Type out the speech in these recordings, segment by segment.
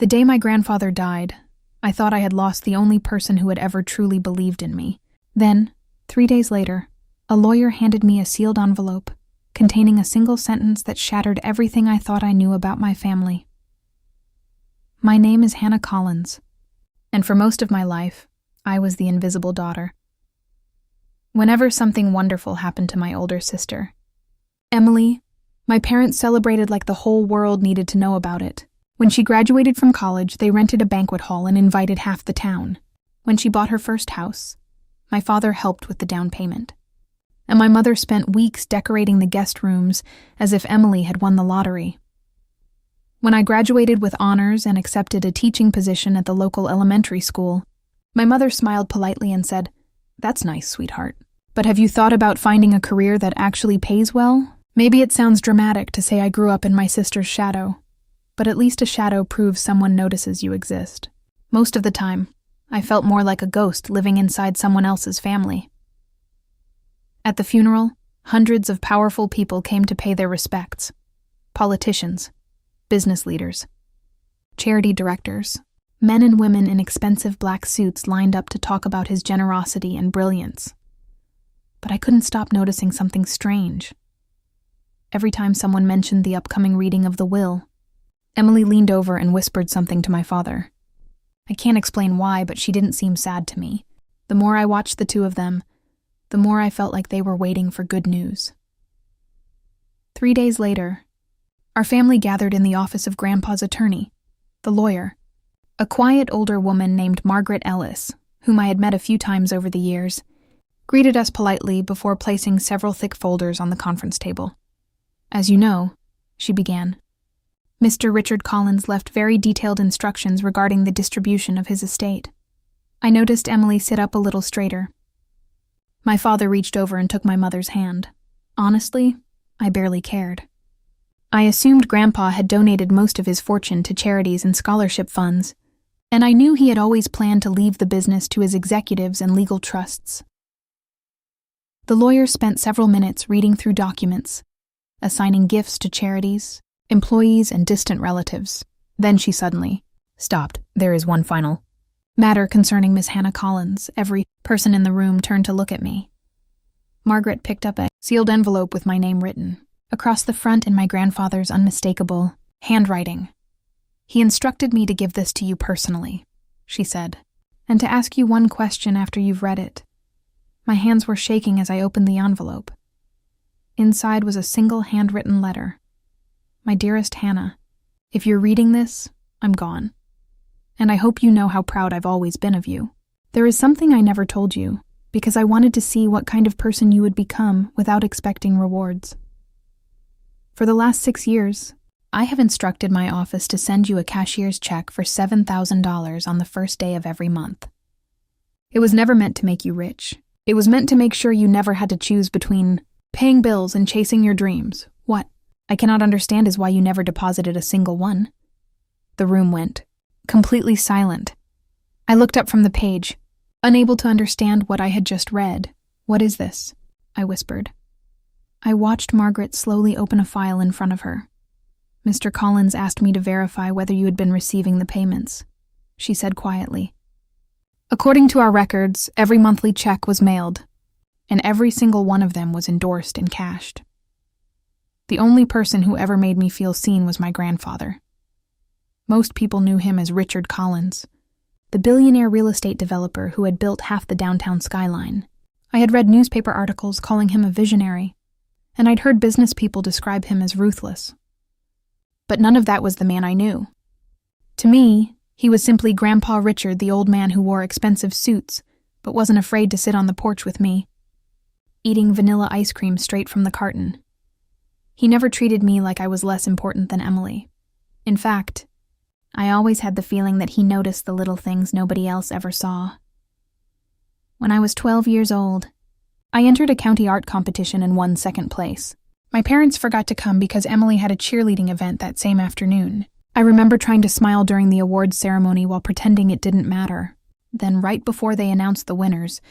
The day my grandfather died, I thought I had lost the only person who had ever truly believed in me. Then, 3 days later, a lawyer handed me a sealed envelope containing a single sentence that shattered everything I thought I knew about my family. My name is Hannah Collins, and for most of my life, I was the invisible daughter. Whenever something wonderful happened to my older sister, Emily, my parents celebrated like the whole world needed to know about it. When she graduated from college, they rented a banquet hall and invited half the town. When she bought her first house, my father helped with the down payment. And my mother spent weeks decorating the guest rooms as if Emily had won the lottery. When I graduated with honors and accepted a teaching position at the local elementary school, my mother smiled politely and said, "That's nice, sweetheart. But have you thought about finding a career that actually pays well? Maybe it sounds dramatic to say I grew up in my sister's shadow, but at least a shadow proves someone notices you exist. Most of the time, I felt more like a ghost living inside someone else's family." At the funeral, hundreds of powerful people came to pay their respects. Politicians, business leaders, charity directors, men and women in expensive black suits lined up to talk about his generosity and brilliance. But I couldn't stop noticing something strange. Every time someone mentioned the upcoming reading of the will, Emily leaned over and whispered something to my father. I can't explain why, but she didn't seem sad to me. The more I watched the two of them, the more I felt like they were waiting for good news. 3 days later, our family gathered in the office of Grandpa's attorney, the lawyer, a quiet older woman named Margaret Ellis, whom I had met a few times over the years, greeted us politely before placing several thick folders on the conference table. "As you know," she began, "Mr. Richard Collins left very detailed instructions regarding the distribution of his estate." I noticed Emily sit up a little straighter. My father reached over and took my mother's hand. Honestly, I barely cared. I assumed Grandpa had donated most of his fortune to charities and scholarship funds, and I knew he had always planned to leave the business to his executives and legal trusts. The lawyer spent several minutes reading through documents, assigning gifts to charities, employees, and distant relatives. Then she suddenly stopped. "There is one final matter concerning Miss Hannah Collins." Every person in the room turned to look at me. Margaret picked up a sealed envelope with my name written across the front in my grandfather's unmistakable handwriting. "He instructed me to give this to you personally," she said, "and to ask you one question after you've read it." My hands were shaking as I opened the envelope. Inside was a single handwritten letter. "My dearest Hannah, if you're reading this, I'm gone. And I hope you know how proud I've always been of you. There is something I never told you, because I wanted to see what kind of person you would become without expecting rewards. For the last 6 years, I have instructed my office to send you a cashier's check for $7,000 on the first day of every month. It was never meant to make you rich. It was meant to make sure you never had to choose between paying bills and chasing your dreams. What I cannot understand is why you never deposited a single one." The room went completely silent. I looked up from the page, unable to understand what I had just read. "What is this?" I whispered. I watched Margaret slowly open a file in front of her. "Mr. Collins asked me to verify whether you had been receiving the payments," she said quietly. "According to our records, every monthly check was mailed, and every single one of them was endorsed and cashed. The only person who ever made me feel seen was my grandfather. Most people knew him as Richard Collins, the billionaire real estate developer who had built half the downtown skyline. I had read newspaper articles calling him a visionary, and I'd heard business people describe him as ruthless. But none of that was the man I knew. To me, he was simply Grandpa Richard, the old man who wore expensive suits, but wasn't afraid to sit on the porch with me, eating vanilla ice cream straight from the carton. He never treated me like I was less important than Emily. In fact, I always had the feeling that he noticed the little things nobody else ever saw. When I was 12 years old, I entered a county art competition and won second place. My parents forgot to come because Emily had a cheerleading event that same afternoon. I remember trying to smile during the awards ceremony while pretending it didn't matter. Then, right before they announced the winners,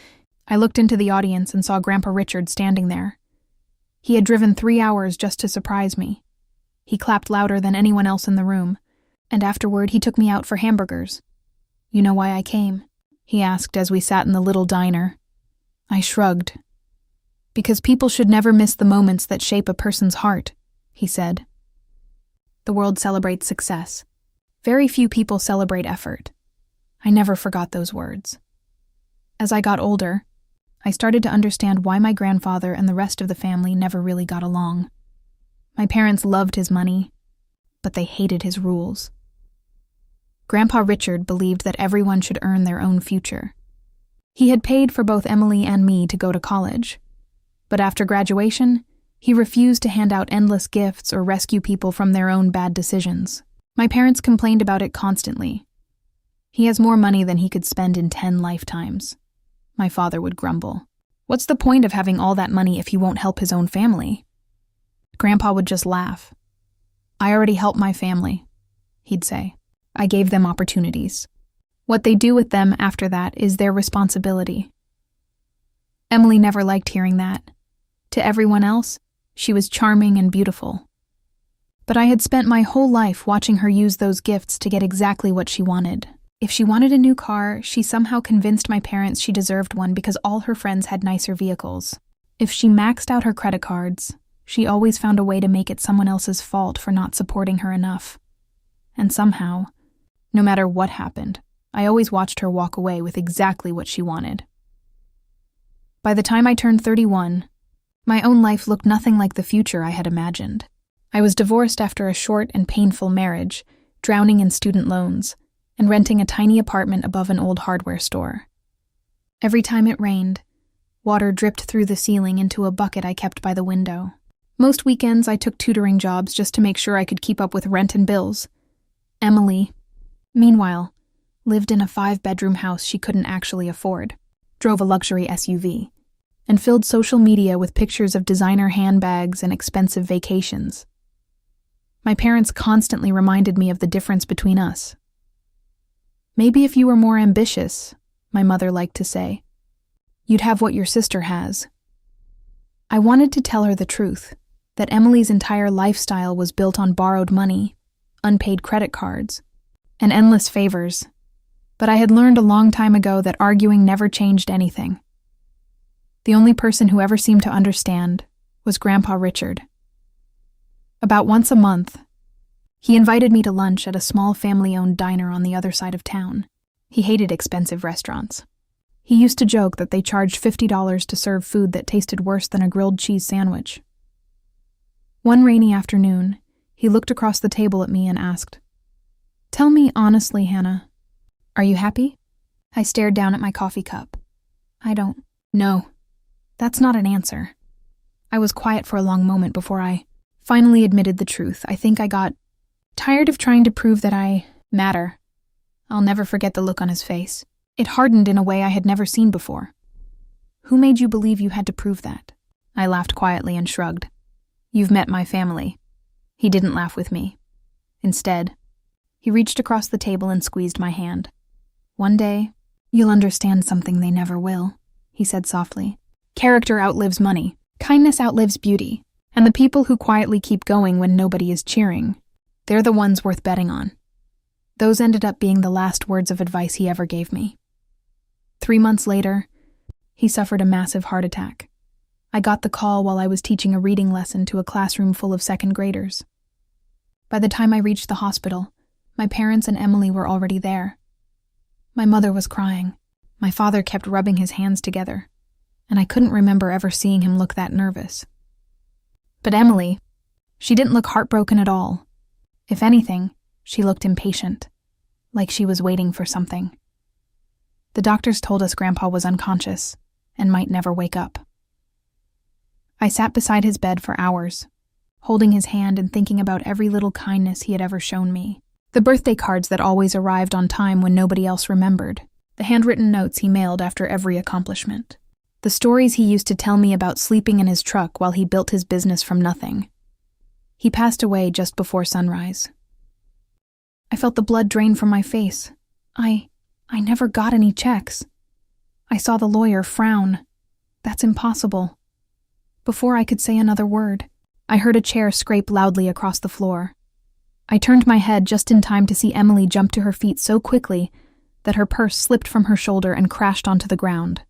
I looked into the audience and saw Grandpa Richard standing there. He had driven 3 hours just to surprise me. He clapped louder than anyone else in the room, and afterward he took me out for hamburgers. "You know why I came?" he asked as we sat in the little diner. I shrugged. "Because people should never miss the moments that shape a person's heart," he said. The world celebrates success. Very few people celebrate effort. I never forgot those words. As I got older, I started to understand why my grandfather and the rest of the family never really got along. My parents loved his money, but they hated his rules. Grandpa Richard believed that everyone should earn their own future. He had paid for both Emily and me to go to college, but after graduation, he refused to hand out endless gifts or rescue people from their own bad decisions. My parents complained about it constantly. "He has more money than he could spend in 10 lifetimes. My father would grumble. "What's the point of having all that money if he won't help his own family?" Grandpa would just laugh. "I already helped my family," he'd say. "I gave them opportunities. What they do with them after that is their responsibility." Emily never liked hearing that. To everyone else, she was charming and beautiful. But I had spent my whole life watching her use those gifts to get exactly what she wanted. If she wanted a new car, she somehow convinced my parents she deserved one because all her friends had nicer vehicles. If she maxed out her credit cards, she always found a way to make it someone else's fault for not supporting her enough. And somehow, no matter what happened, I always watched her walk away with exactly what she wanted. By the time I turned 31, my own life looked nothing like the future I had imagined. I was divorced after a short and painful marriage, drowning in student loans, and renting a tiny apartment above an old hardware store. Every time it rained, water dripped through the ceiling into a bucket I kept by the window. Most weekends I took tutoring jobs just to make sure I could keep up with rent and bills. Emily, meanwhile, lived in a 5-bedroom house she couldn't actually afford, drove a luxury SUV, and filled social media with pictures of designer handbags and expensive vacations. My parents constantly reminded me of the difference between us. "Maybe if you were more ambitious," my mother liked to say, "you'd have what your sister has." I wanted to tell her the truth, that Emily's entire lifestyle was built on borrowed money, unpaid credit cards, and endless favors, but I had learned a long time ago that arguing never changed anything. The only person who ever seemed to understand was Grandpa Richard. About once a month, he invited me to lunch at a small family-owned diner on the other side of town. He hated expensive restaurants. He used to joke that they charged $50 to serve food that tasted worse than a grilled cheese sandwich. One rainy afternoon, he looked across the table at me and asked, "Tell me honestly, Hannah, are you happy?" I stared down at my coffee cup. "I don't know." That's not an answer. I was quiet for a long moment before I finally admitted the truth. I think I got tired of trying to prove that I matter. I'll never forget the look on his face. It hardened in a way I had never seen before. "Who made you believe you had to prove that?" I laughed quietly and shrugged. "You've met my family." He didn't laugh with me. Instead, he reached across the table and squeezed my hand. "One day, you'll understand something they never will," he said softly. "Character outlives money. Kindness outlives beauty. And the people who quietly keep going when nobody is cheering, they're the ones worth betting on." Those ended up being the last words of advice he ever gave me. 3 months later, he suffered a massive heart attack. I got the call while I was teaching a reading lesson to a classroom full of second graders. By the time I reached the hospital, my parents and Emily were already there. My mother was crying. My father kept rubbing his hands together, and I couldn't remember ever seeing him look that nervous. But Emily, she didn't look heartbroken at all. If anything, she looked impatient, like she was waiting for something. The doctors told us Grandpa was unconscious and might never wake up. I sat beside his bed for hours, holding his hand and thinking about every little kindness he had ever shown me. The birthday cards that always arrived on time when nobody else remembered. The handwritten notes he mailed after every accomplishment. The stories he used to tell me about sleeping in his truck while he built his business from nothing. He passed away just before sunrise. I felt the blood drain from my face. I never got any checks. I saw the lawyer frown. That's impossible. Before I could say another word, I heard a chair scrape loudly across the floor. I turned my head just in time to see Emily jump to her feet so quickly that her purse slipped from her shoulder and crashed onto the ground.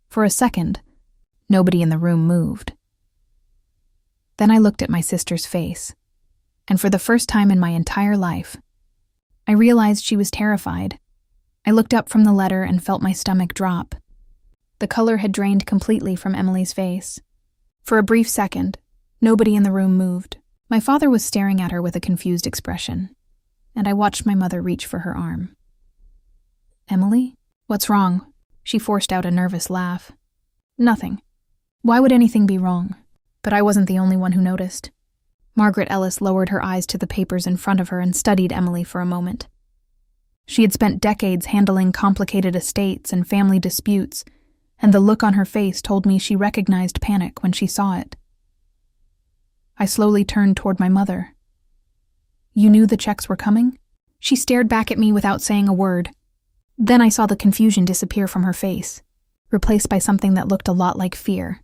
For a second, nobody in the room moved. Then I looked at my sister's face, and for the first time in my entire life, I realized she was terrified. I looked up from the letter and felt my stomach drop. The color had drained completely from Emily's face. For a brief second, nobody in the room moved. My father was staring at her with a confused expression, and I watched my mother reach for her arm. "Emily? What's wrong?" She forced out a nervous laugh. "Nothing. Why would anything be wrong?" But I wasn't the only one who noticed. Margaret Ellis lowered her eyes to the papers in front of her and studied Emily for a moment. She had spent decades handling complicated estates and family disputes, and the look on her face told me she recognized panic when she saw it. I slowly turned toward my mother. "You knew the checks were coming?" She stared back at me without saying a word. Then I saw the confusion disappear from her face, replaced by something that looked a lot like fear.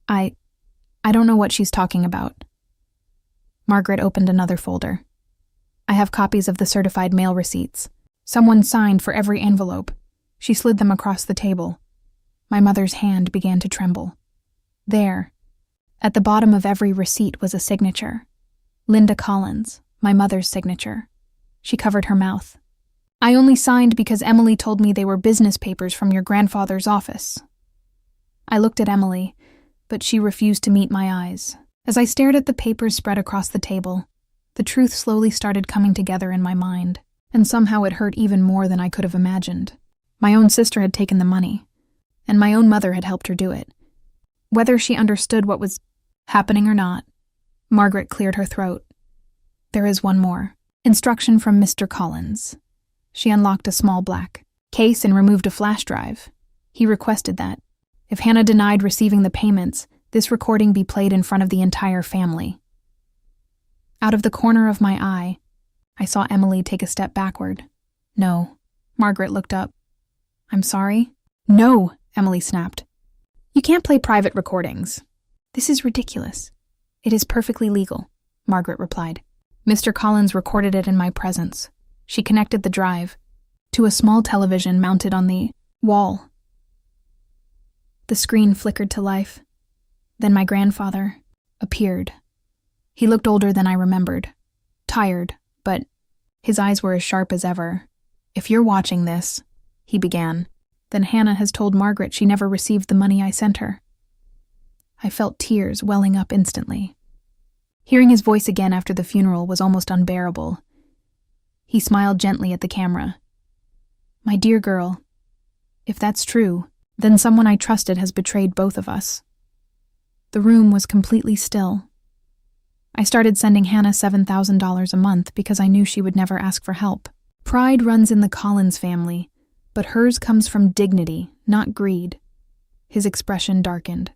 I don't know what she's talking about." Margaret opened another folder. "I have copies of the certified mail receipts. Someone signed for every envelope." She slid them across the table. My mother's hand began to tremble. There, at the bottom of every receipt was a signature. Linda Collins, my mother's signature. She covered her mouth. "I only signed because Emily told me they were business papers from your grandfather's office." I looked at Emily, but she refused to meet my eyes. As I stared at the papers spread across the table, the truth slowly started coming together in my mind, and somehow it hurt even more than I could have imagined. My own sister had taken the money, and my own mother had helped her do it. Whether she understood what was happening or not, Margaret cleared her throat. "There is one more. Instruction from Mr. Collins." She unlocked a small black case and removed a flash drive. He requested that, if Hannah denied receiving the payments, this recording be played in front of the entire family. Out of the corner of my eye, I saw Emily take a step backward. "No." Margaret looked up. "I'm sorry?" "No," Emily snapped. "You can't play private recordings." "This is ridiculous." "It is perfectly legal," Margaret replied. "Mr. Collins recorded it in my presence." She connected the drive to a small television mounted on the wall. The screen flickered to life. Then my grandfather appeared. He looked older than I remembered. Tired, but his eyes were as sharp as ever. "If you're watching this," he began, "then Hannah has told Margaret she never received the money I sent her." I felt tears welling up instantly. Hearing his voice again after the funeral was almost unbearable. He smiled gently at the camera. "My dear girl, if that's true, then someone I trusted has betrayed both of us." The room was completely still. I started sending Hannah $7,000 a month because I knew she would never ask for help. Pride runs in the Collins family, but hers comes from dignity, not greed. His expression darkened.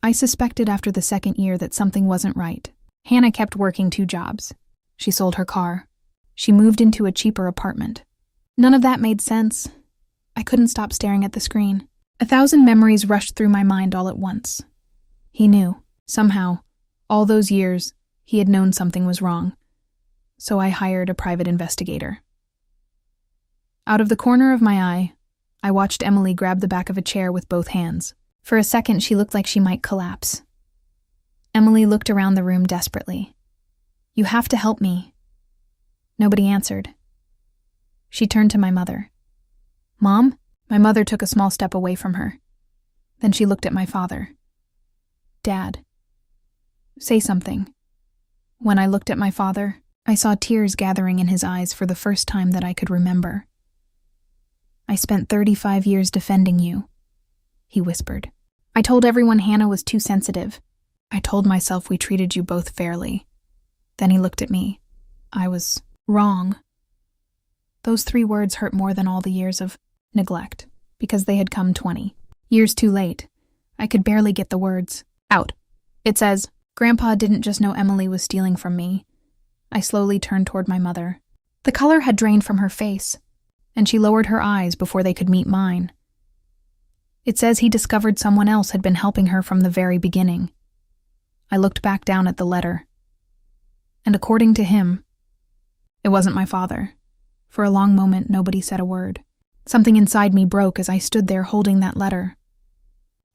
I suspected after the second year that something wasn't right. Hannah kept working 2 jobs. She sold her car. She moved into a cheaper apartment. None of that made sense. I couldn't stop staring at the screen. 1,000 memories rushed through my mind all at once. He knew, somehow, all those years, he had known something was wrong. So I hired a private investigator. Out of the corner of my eye, I watched Emily grab the back of a chair with both hands. For a second, she looked like she might collapse. Emily looked around the room desperately. "You have to help me." Nobody answered. She turned to my mother. "Mom?" My mother took a small step away from her. Then she looked at my father. "Dad, say something." When I looked at my father, I saw tears gathering in his eyes for the first time that I could remember. "I spent 35 years defending you," he whispered. "I told everyone Hannah was too sensitive. I told myself we treated you both fairly." Then he looked at me. "I was wrong." Those 3 words hurt more than all the years of neglect, because they had come 20 years too late. I could barely get the words out. "It says, Grandpa didn't just know Emily was stealing from me." I slowly turned toward my mother. The color had drained from her face, and she lowered her eyes before they could meet mine. "It says he discovered someone else had been helping her from the very beginning." I looked back down at the letter. And according to him, it wasn't my father. For a long moment, nobody said a word. Something inside me broke as I stood there holding that letter.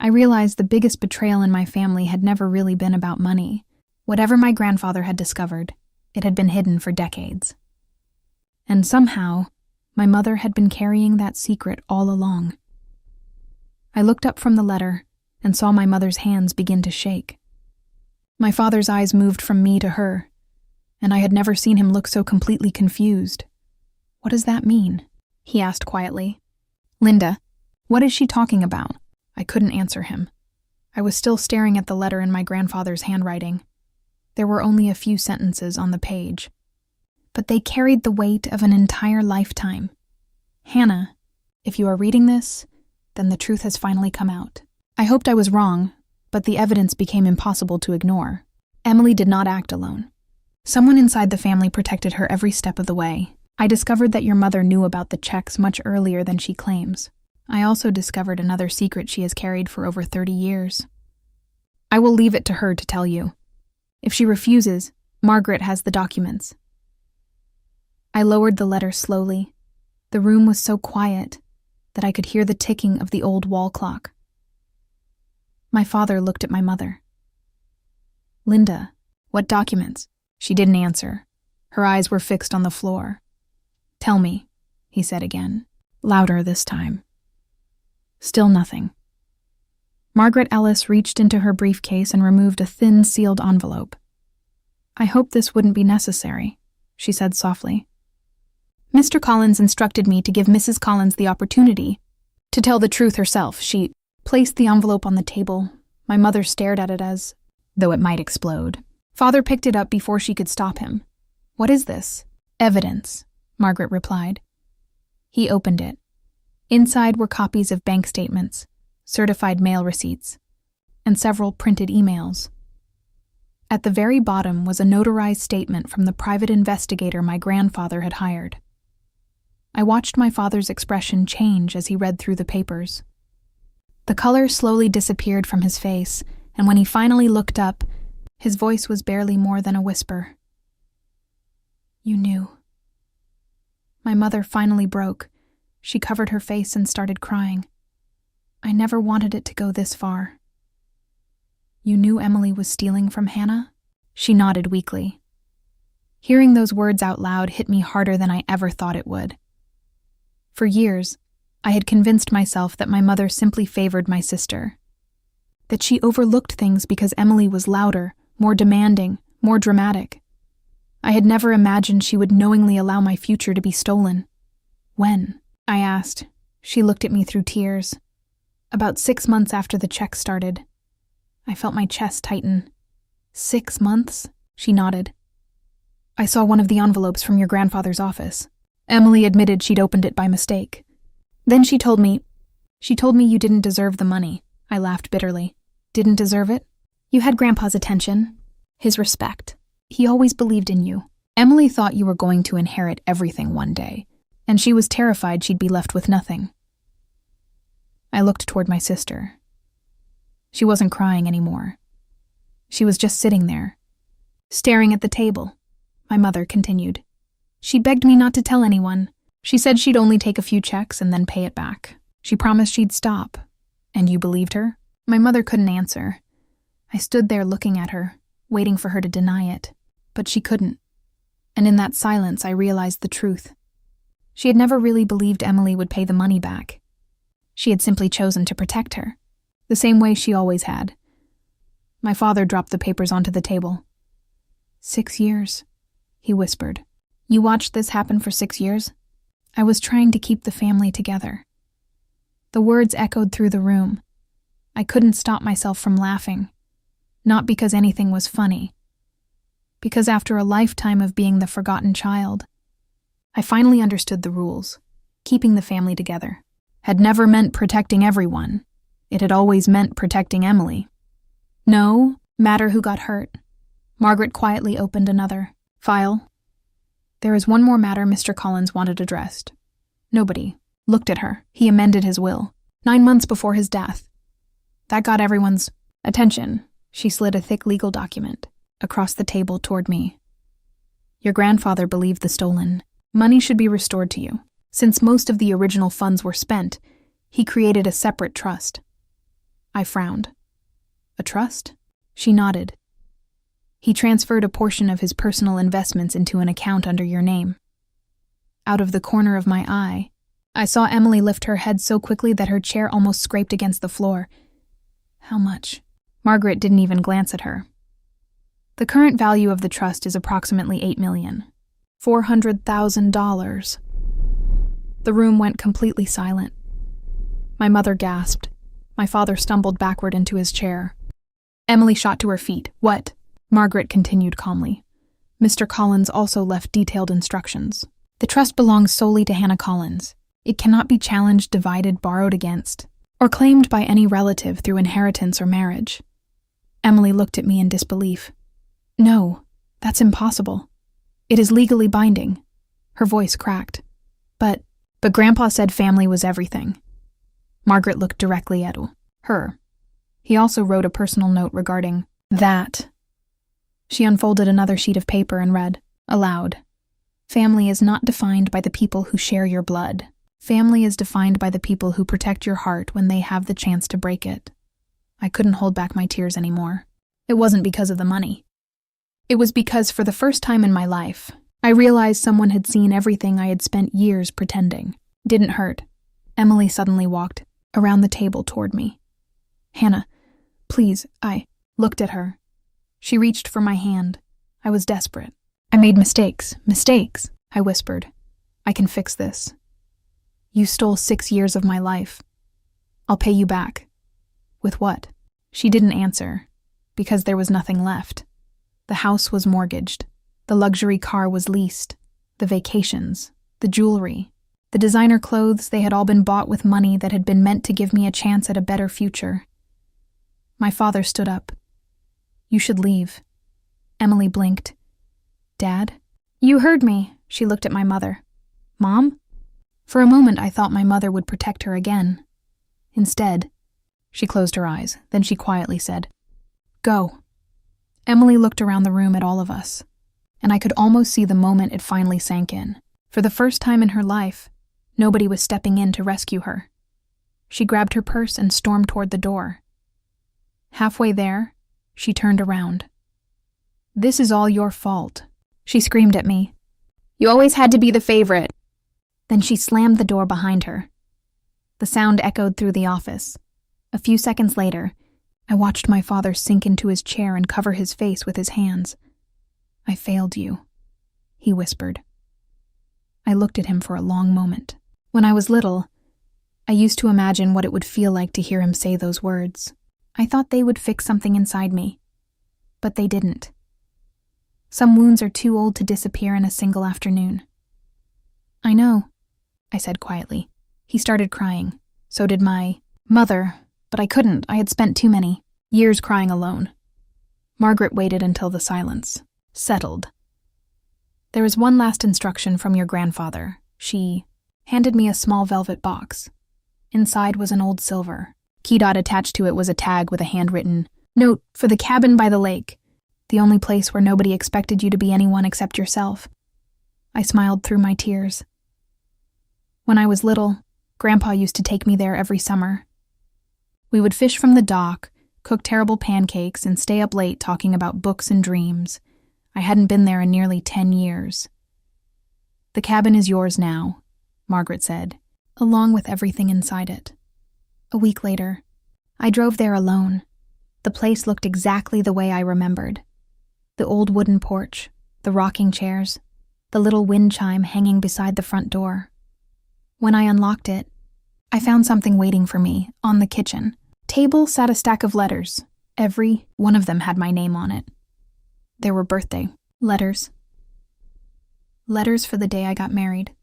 I realized the biggest betrayal in my family had never really been about money. Whatever my grandfather had discovered, it had been hidden for decades. And somehow, my mother had been carrying that secret all along. I looked up from the letter and saw my mother's hands begin to shake. My father's eyes moved from me to her, and I had never seen him look so completely confused. "What does that mean?" he asked quietly. "Linda, what is she talking about?" I couldn't answer him. I was still staring at the letter in my grandfather's handwriting. There were only a few sentences on the page, but they carried the weight of an entire lifetime. "Hannah, if you are reading this, then the truth has finally come out." I hoped I was wrong, but the evidence became impossible to ignore. Emily did not act alone. Someone inside the family protected her every step of the way. I discovered that your mother knew about the checks much earlier than she claims. I also discovered another secret she has carried for over 30 years. I will leave it to her to tell you. If she refuses, Margaret has the documents. I lowered the letter slowly. The room was so quiet that I could hear the ticking of the old wall clock. My father looked at my mother. "Linda, what documents?" She didn't answer. Her eyes were fixed on the floor. "Tell me," he said again, louder this time. Still nothing. Margaret Ellis reached into her briefcase and removed a thin, sealed envelope. "I hope this wouldn't be necessary," she said softly. "Mr. Collins instructed me to give Mrs. Collins the opportunity to tell the truth herself." She placed the envelope on the table. My mother stared at it as though it might explode. Father picked it up before she could stop him. "What is this?" "Evidence," Margaret replied. He opened it. Inside were copies of bank statements, certified mail receipts, and several printed emails. At the very bottom was a notarized statement from the private investigator my grandfather had hired. I watched my father's expression change as he read through the papers. The color slowly disappeared from his face, and when he finally looked up, his voice was barely more than a whisper. "You knew." My mother finally broke. She covered her face and started crying. "I never wanted it to go this far." "You knew Emily was stealing from Hannah?" She nodded weakly. Hearing those words out loud hit me harder than I ever thought it would. For years, I had convinced myself that my mother simply favored my sister, that she overlooked things because Emily was louder, more demanding, more dramatic. I had never imagined she would knowingly allow my future to be stolen. "When?" I asked. She looked at me through tears. "About 6 months after the check started." I felt my chest tighten. 6 months? She nodded. "I saw one of the envelopes from your grandfather's office. Emily admitted she'd opened it by mistake. Then she told me you didn't deserve the money." I laughed bitterly. "Didn't deserve it? You had Grandpa's attention, his respect. He always believed in you. Emily thought you were going to inherit everything one day, and she was terrified she'd be left with nothing." I looked toward my sister. She wasn't crying anymore. She was just sitting there, staring at the table. My mother continued. "She begged me not to tell anyone. She said she'd only take a few checks and then pay it back. She promised she'd stop. And you believed her?" My mother couldn't answer. I stood there looking at her, waiting for her to deny it. But she couldn't. And in that silence, I realized the truth. She had never really believed Emily would pay the money back. She had simply chosen to protect her, the same way she always had. My father dropped the papers onto the table. 6 years, he whispered. "You watched this happen for 6 years?" I was trying to keep the family together. The words echoed through the room. I couldn't stop myself from laughing. Not because anything was funny. Because after a lifetime of being the forgotten child, I finally understood the rules. Keeping the family together had never meant protecting everyone. It had always meant protecting Emily. "No matter who got hurt." Margaret quietly opened another file. "There is one more matter Mr. Collins wanted addressed. Nobody looked at her. He amended his will 9 months before his death. That got everyone's attention." She slid a thick legal document across the table toward me. Your grandfather believed the stolen money should be restored to you. Since most of the original funds were spent, he created a separate trust. I frowned. A trust? She nodded. He transferred a portion of his personal investments into an account under your name. Out of the corner of my eye, I saw Emily lift her head so quickly that her chair almost scraped against the floor. How much? Margaret didn't even glance at her. The current value of the trust is approximately $8,400,000. The room went completely silent. My mother gasped. My father stumbled backward into his chair. Emily shot to her feet. What? Margaret continued calmly. Mr. Collins also left detailed instructions. The trust belongs solely to Hannah Collins. It cannot be challenged, divided, borrowed against, or claimed by any relative through inheritance or marriage. Emily looked at me in disbelief. No, that's impossible. It is legally binding. Her voice cracked. But Grandpa said family was everything. Margaret looked directly at her. He also wrote a personal note regarding that. She unfolded another sheet of paper and read, aloud, "Family is not defined by the people who share your blood. Family is defined by the people who protect your heart when they have the chance to break it." I couldn't hold back my tears anymore. It wasn't because of the money. It was because, for the first time in my life, I realized someone had seen everything I had spent years pretending. Didn't hurt. Emily suddenly walked around the table toward me. "Hannah, please," I looked at her. She reached for my hand. I was desperate. "I made mistakes, I whispered. "I can fix this. You stole 6 years of my life. I'll pay you back." "With what?" She didn't answer, because there was nothing left. The house was mortgaged. The luxury car was leased. The vacations, the jewelry, the designer clothes, they had all been bought with money that had been meant to give me a chance at a better future. My father stood up. "You should leave." Emily blinked. "Dad?" "You heard me." She looked at my mother. "Mom?" For a moment I thought my mother would protect her again. Instead, she closed her eyes. Then she quietly said, "Go." Emily looked around the room at all of us, and I could almost see the moment it finally sank in. For the first time in her life, nobody was stepping in to rescue her. She grabbed her purse and stormed toward the door. Halfway there, she turned around. "This is all your fault," she screamed at me. "You always had to be the favorite." Then she slammed the door behind her. The sound echoed through the office. A few seconds later, I watched my father sink into his chair and cover his face with his hands. "I failed you," he whispered. I looked at him for a long moment. When I was little, I used to imagine what it would feel like to hear him say those words. I thought they would fix something inside me, but they didn't. Some wounds are too old to disappear in a single afternoon. "I know," I said quietly. He started crying. So did my mother, but I couldn't. I had spent too many years crying alone. Margaret waited until the silence settled. "There is one last instruction from your grandfather." She handed me a small velvet box. Inside was an old silver key dot. Attached to it was a tag with a handwritten note for the cabin by the lake, the only place where nobody expected you to be anyone except yourself. I smiled through my tears. When I was little, Grandpa used to take me there every summer. We would fish from the dock, cook terrible pancakes, and stay up late talking about books and dreams. I hadn't been there in nearly 10 years. "The cabin is yours now," Margaret said, "along with everything inside it." A week later, I drove there alone. The place looked exactly the way I remembered. The old wooden porch, the rocking chairs, the little wind chime hanging beside the front door. When I unlocked it, I found something waiting for me on the kitchen table. Sat a stack of letters. Every one of them had my name on it. There were birthday letters. Letters for the day I got married.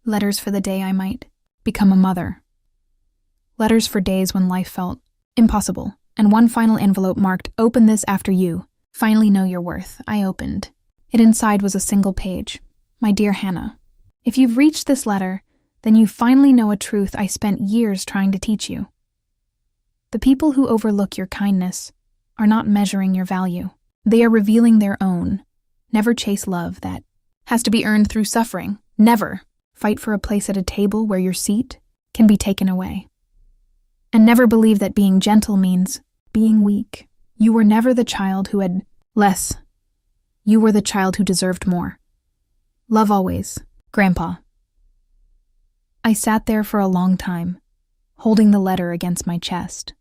Letters for the day I might become a mother. Letters for days when life felt impossible. And one final envelope marked, "Open this after you finally know your worth." I opened. It inside was a single page. "My dear Hannah, if you've reached this letter, then you finally know a truth I spent years trying to teach you. The people who overlook your kindness are not measuring your value. They are revealing their own. Never chase love that has to be earned through suffering. Never fight for a place at a table where your seat can be taken away. And never believe that being gentle means being weak. You were never the child who had less. You were the child who deserved more. Love always, Grandpa. I sat there for a long time, holding the letter against my chest.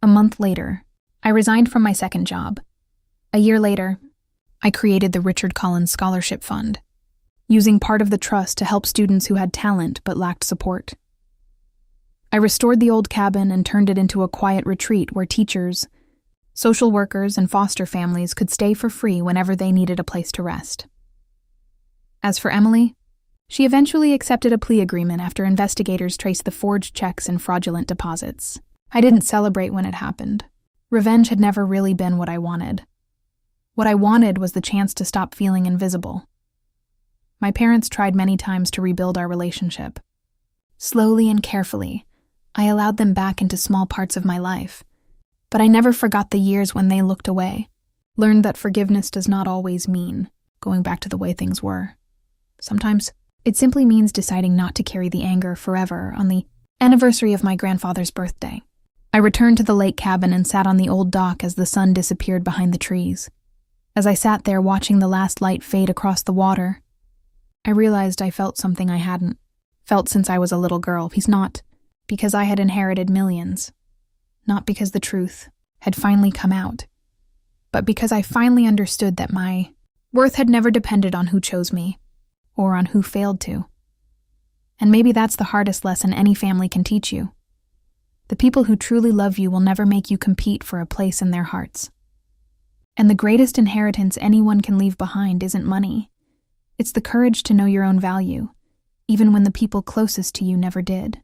A month later, I resigned from my second job. A year later, I created the Richard Collins Scholarship Fund, using part of the trust to help students who had talent but lacked support. I restored the old cabin and turned it into a quiet retreat where teachers, social workers, and foster families could stay for free whenever they needed a place to rest. As for Emily, she eventually accepted a plea agreement after investigators traced the forged checks and fraudulent deposits. I didn't celebrate when it happened. Revenge had never really been what I wanted. What I wanted was the chance to stop feeling invisible. My parents tried many times to rebuild our relationship. Slowly and carefully, I allowed them back into small parts of my life. But I never forgot the years when they looked away, learned that forgiveness does not always mean going back to the way things were. Sometimes it simply means deciding not to carry the anger forever. On the anniversary of my grandfather's birthday, I returned to the lake cabin and sat on the old dock as the sun disappeared behind the trees. As I sat there watching the last light fade across the water, I realized I felt something I hadn't felt since I was a little girl. Not because I had inherited millions, not because the truth had finally come out, but because I finally understood that my worth had never depended on who chose me or on who failed to. And maybe that's the hardest lesson any family can teach you. The people who truly love you will never make you compete for a place in their hearts. And the greatest inheritance anyone can leave behind isn't money. It's the courage to know your own value, even when the people closest to you never did.